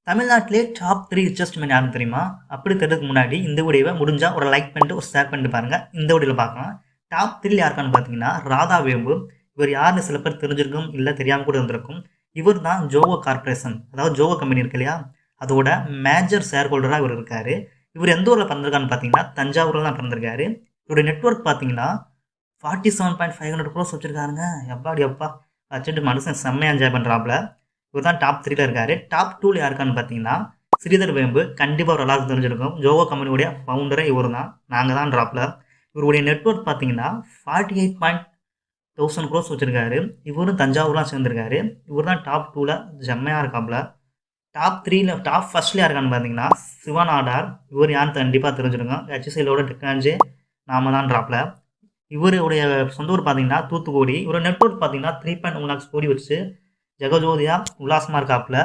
தமிழ்நாட்டிலே top 3 richest man யாருன்னு தெரியுமா? அப்படி தெரியறதுக்கு முன்னாடி இந்த வீடியோவை முடிஞ்சா ஒரு லைக் பண்ணிட்டு ஒரு ஷேர் பண்ணிட்டு பாருங்க. இந்த வீடியோவில் பார்க்கலாம். டாப் 3 யாருக்கான்னு பார்த்தீங்கன்னா ராதா வேம்பு. இவர் யாருன்னு சில பேர் தெரிஞ்சிருக்கும், இல்லை தெரியாமல் கூட இருந்திருக்கும். இவர் தான் ஜோவோ கார்பரேஷன், அதாவது ஜோவோ கம்பெனி இருக்கு இல்லையா, அதோட மேஜர் ஷேர் ஹோல்டராக இவர் இருக்காரு. இவர் எந்த ஊரில் பிறந்திருக்கான்னு பார்த்தீங்கன்னா தஞ்சாவூரில் தான் பிறந்திருக்காரு. இவருடைய நெட்ஒர்க் பார்த்தீங்கன்னா 47.500 crores வச்சிருக்காருங்க. எப்பாடி எப்பா வச்சுட்டு மனுஷன் செம்மையாக என்ஜாய் பண்ணுறாப்புல. இவர் தான் டாப் 3ல இருக்காரு. டாப் 2ல யாருக்கான்னு பார்த்தீங்கன்னா ஸ்ரீதர் வேம்பு. கண்டிப்பாக ஒரு எல்லாருக்கும் தெரிஞ்சிருக்கும். ஜோவோ கம்பெனியுடைய ஃபவுண்டரே இவர் தான். நாங்கள் தான் ட்ராப்பில். இவருடைய நெட்ஒர்க் பார்த்தீங்கன்னா 48,000 crores வச்சிருக்காரு. இவரும் தஞ்சாவூர்லாம் சேர்ந்துருக்காரு. இவர் தான் டாப் 2ல செம்மையாக இருக்காப்புல. டாப் 3ல டாப் ஃபர்ஸ்ட்ல யாருக்கான்னு பார்த்தீங்கன்னா சிவன் ஆடார். இவர் யாருன்னு கண்டிப்பாக தெரிஞ்சிருக்கும். ஹெச்சிஎலோட டெக்னாலஜி நாம தான் ட்ராப்பில். இவருடைய சொந்த ஊர் பார்த்தீங்கன்னா தூத்துக்குடி. இவரோட நெட்ஒர்க் பார்த்தீங்கன்னா 3.1 lakhs கோடி வச்சு ஜெகஜோதியா உல்லாசமாக இருக்காப்புல.